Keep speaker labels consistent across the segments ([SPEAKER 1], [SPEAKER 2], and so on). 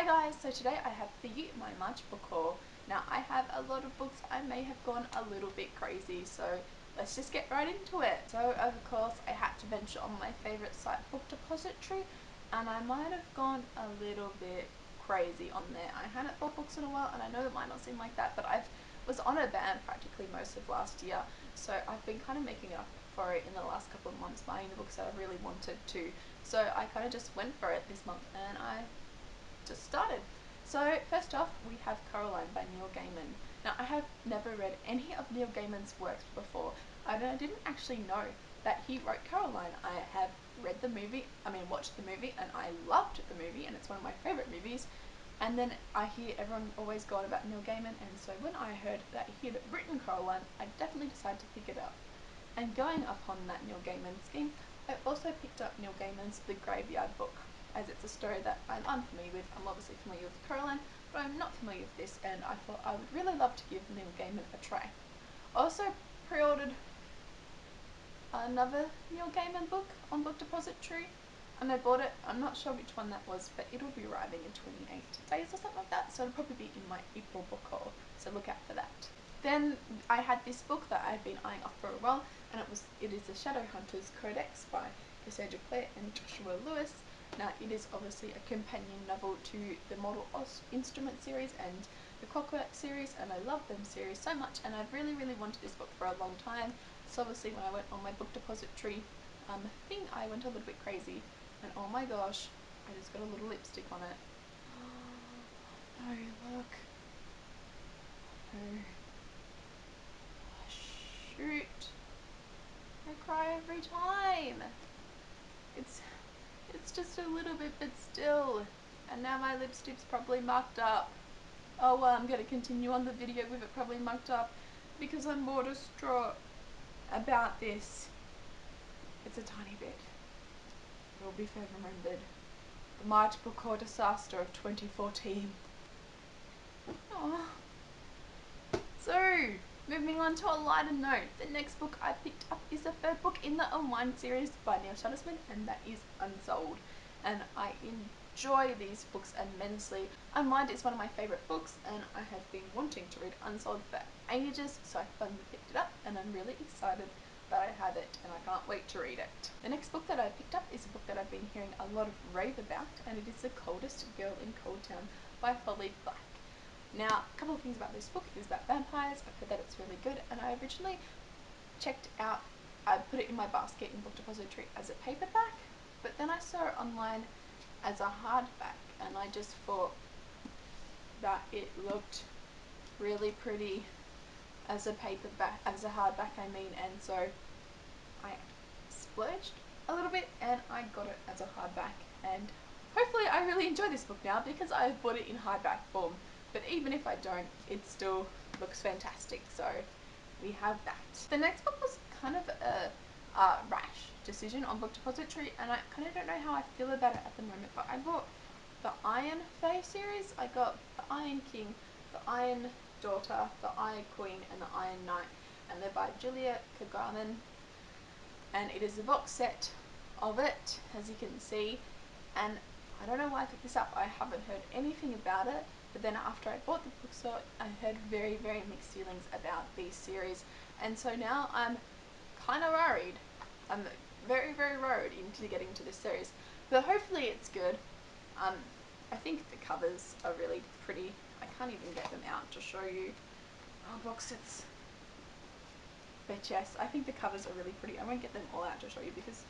[SPEAKER 1] Hi guys, so today I have for you my March book haul. Now I have a lot of books. I may have gone a little bit crazy, so let's just get right into it. So of course I had to venture on my favourite site, Book Depository, and I might have gone a little bit crazy on there. I hadn't bought books in a while, and I know it might not seem like that, but I was on a ban practically most of last year, so I've been kind of making up for it in the last couple of months, buying the books that I really wanted to. So I kind of just went for it this month, and I just started. So first off, we have Coraline by Neil Gaiman. Now I have never read any of Neil Gaiman's works before. I didn't actually know that he wrote Coraline. I have watched the movie, and I loved the movie, and it's one of my favourite movies. And then I hear everyone always go on about Neil Gaiman, and so when I heard that he had written Coraline, I definitely decided to pick it up. And going upon that Neil Gaiman scheme, I also picked up Neil Gaiman's The Graveyard Book, as it's a story that I'm unfamiliar with. I'm obviously familiar with Coraline, but I'm not familiar with this, and I thought I would really love to give Neil Gaiman a try. Also pre-ordered another Neil Gaiman book on Book Depository, and I bought it. I'm not sure which one that was, but it'll be arriving in 28 days or something like that, so it'll probably be in my April book haul, so look out for that. Then I had this book that I've been eyeing up for a while, and it is the Shadowhunters Codex by Cassandra Clare and Joshua Lewis. Now it is obviously a companion novel to the Model Instrument series and the Clockwork series, and I love them series so much, and I've really wanted this book for a long time. So obviously when I went on my Book Depository thing, I went a little bit crazy, and oh my gosh, I just got a little lipstick on it. No, look. No. Shoot. I cry every time. It's just a little bit, but still. And now my lipstick's probably mucked up. Oh well, I'm gonna continue on the video with it probably mucked up, because I'm more distraught about this. It's a tiny bit. It will be forever remembered. The March book haul disaster of 2014. Aww. So, moving on to a lighter note, the next book I picked up is the third book in the Unwind series by Neil Shattersman, and that is Unsouled. And I enjoy these books immensely. Unwind is one of my favourite books, and I have been wanting to read Unsouled for ages, so I finally picked it up, and I'm really excited that I have it, and I can't wait to read it. The next book that I picked up is a book that I've been hearing a lot of rave about, and it is The Coldest Girl in Cold Town by Holly Black. Now, a couple of things about this book. It is about vampires. I've heard that it's really good, and I originally I put it in my basket in Book Depository as a paperback, but then I saw it online as a hardback, and I just thought that it looked really pretty as a hardback, and so I splurged a little bit and I got it as a hardback, and hopefully I really enjoy this book now because I've bought it in hardback form. But even if I don't, it still looks fantastic, so we have that. The next book was kind of a rash decision on Book Depository, and I kind of don't know how I feel about it at the moment, but I bought the Iron Fae series. I got the Iron King, the Iron Daughter, the Iron Queen, and the Iron Knight, and they're by Julia Kagaman, and it is a box set of it, as you can see, and I don't know why I picked this up. I haven't heard anything about it, but then after I bought the book set, I heard very mixed feelings about these series, and so now I'm kind of worried. I'm very worried into getting to this series, but hopefully it's good. I think the covers are really pretty. I can't even get them out to show you. Oh, box sets. But yes, I think the covers are really pretty. I won't get them all out to show you because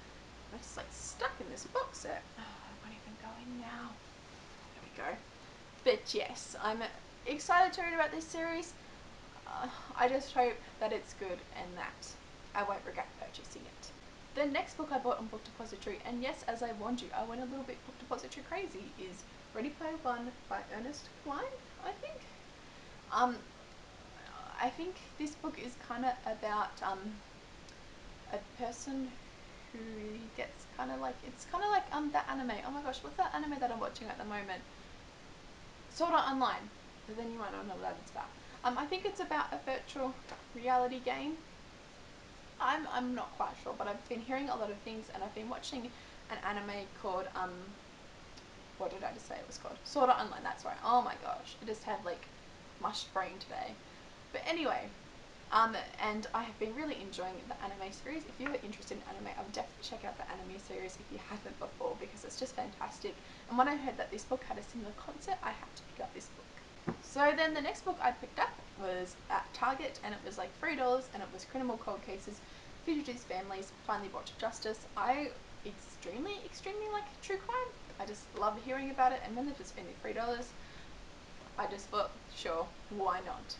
[SPEAKER 1] I'm just like stuck in this box set. Oh, I won't even go in now. There we go. But yes, I'm excited to read about this series. I just hope that it's good and that I won't regret purchasing it. The next book I bought on Book Depository, and yes, as I warned you, I went a little bit Book Depository crazy, is Ready Player One by Ernest Cline, I think. I think this book is kind of about a person who gets it's kind of like that anime. Oh my gosh, what's that anime that I'm watching at the moment? Sword Art Online. But then you might not know what it's about. I think it's about a virtual reality game. I'm not quite sure, but I've been hearing a lot of things, and I've been watching an anime called what did I just say it was called? Sword Art Online, that's right. Oh my gosh, I just had like mushed brain today. But anyway, and I have been really enjoying the anime series. If you're interested in anime, I would definitely check out the anime series if you haven't before, because it's just fantastic. And when I heard that this book had a similar concept, I had to pick up this book. So then the next book I picked up was at Target, and it was like $3, and it was Criminal Cold Cases, Fugitives' Families Finally Brought to Justice. I extremely like true crime. I just love hearing about it, and when it was only $3, I just thought, sure, why not?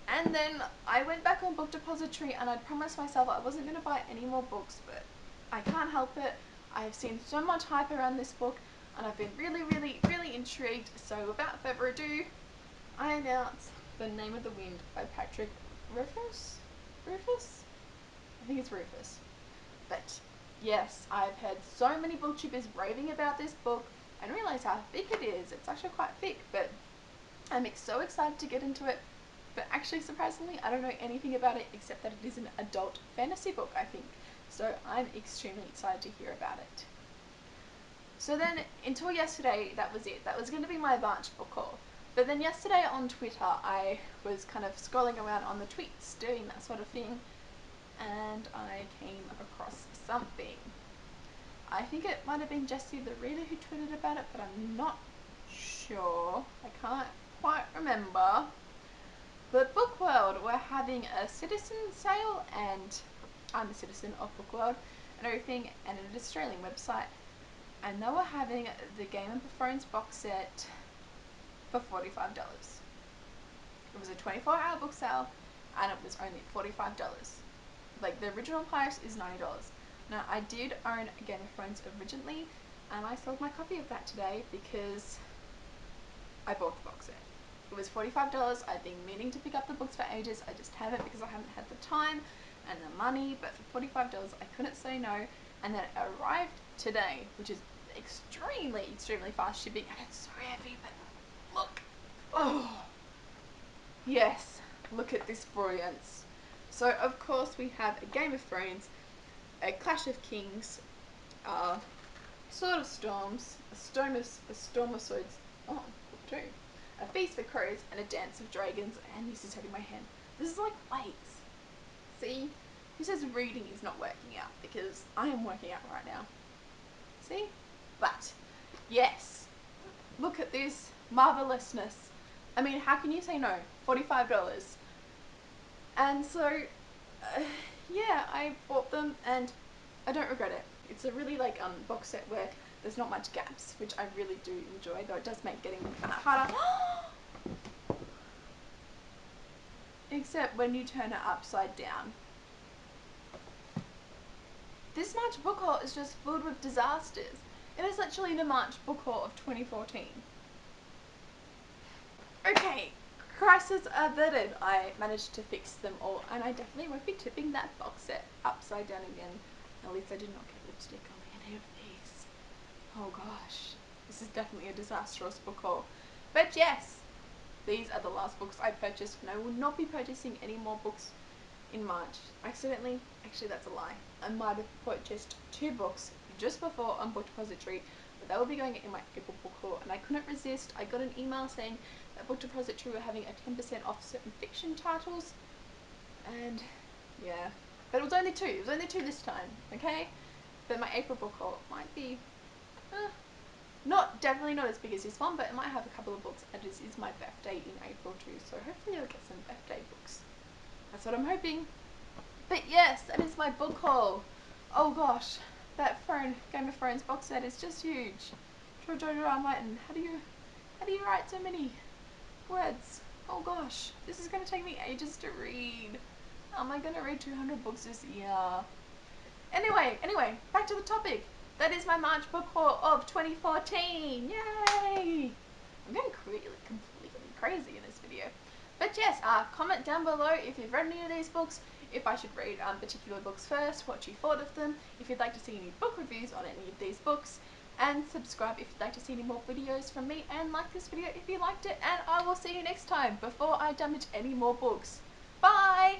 [SPEAKER 1] And then I went back on Book Depository, and I'd promised myself I wasn't going to buy any more books, but I can't help it. I've seen so much hype around this book, and I've been really intrigued. So without further ado, I announce The Name of the Wind by Patrick Rothfuss? I think it's Rufus. But yes, I've heard so many booktubers raving about this book, and realize how thick it is. It's actually quite thick, but I'm so excited to get into it. But actually, surprisingly, I don't know anything about it except that it is an adult fantasy book, I think. So I'm extremely excited to hear about it. So then, until yesterday, that was it. That was going to be my March book haul. But then yesterday on Twitter, I was kind of scrolling around on the tweets, doing that sort of thing, and I came across something. I think it might have been Jessie the Reader who tweeted about it, but I'm not sure. I can't quite remember. But Bookworld were having a citizen sale, and I'm a citizen of Bookworld and everything, and an Australian website, and they were having the Game of Thrones box set for $45. It was a 24-hour book sale, and it was only $45. Like, the original price is $90. Now, I did own Game of Thrones originally, and I sold my copy of that today because I bought the box set. It was $45. I've been meaning to pick up the books for ages. I just haven't because I haven't had the time and the money. But for $45, I couldn't say no. And then it arrived today, which is extremely fast shipping. And it's so heavy, but look. Oh, yes. Look at this brilliance. So, of course, we have a Game of Thrones, a Clash of Kings, Sword of Storms, a Storm of Swords. Oh, two. A Feast for Crows, and a Dance of Dragons, and this is hurting my hand. This is like weights. See? Who says reading is not working out? Because I am working out right now. See? But, yes. Look at this marvelousness. I mean, how can you say no? $45. And so, yeah, I bought them, and I don't regret it. It's a really like box set where there's not much gaps, which I really do enjoy, though it does make getting them harder. Except when you turn it upside down. This March book haul is just filled with disasters. It is literally the March book haul of 2014. Okay, crisis averted. I managed to fix them all, and I definitely won't be tipping that box set upside down again. At least I did not get lipstick on any of these. Oh gosh, this is definitely a disastrous book haul. But yes, these are the last books I purchased, and I will not be purchasing any more books in March. Accidentally, actually that's a lie. I might have purchased 2 books just before on Book Depository, but they will be going in my April book haul, and I couldn't resist. I got an email saying that Book Depository were having a 10% off certain fiction titles, and yeah. But it was only 2. It was only 2 this time, okay? But my April book haul might be definitely not as big as this one, but it might have a couple of books, and this is my birthday in April too, so hopefully I'll get some birthday books. That's what I'm hoping. But yes, that is my book haul. Oh gosh, that Game of Thrones box set is just huge. George R.R. Martin, how do you write so many words? Oh gosh, this is going to take me ages to read. How am I going to read 200 books this year? Anyway, back to the topic. That is my March book haul of 2014. Yay! I'm going completely crazy in this video. But yes, comment down below if you've read any of these books, if I should read particular books first, what you thought of them, if you'd like to see any book reviews on any of these books, and subscribe if you'd like to see any more videos from me, and like this video if you liked it, and I will see you next time before I damage any more books. Bye!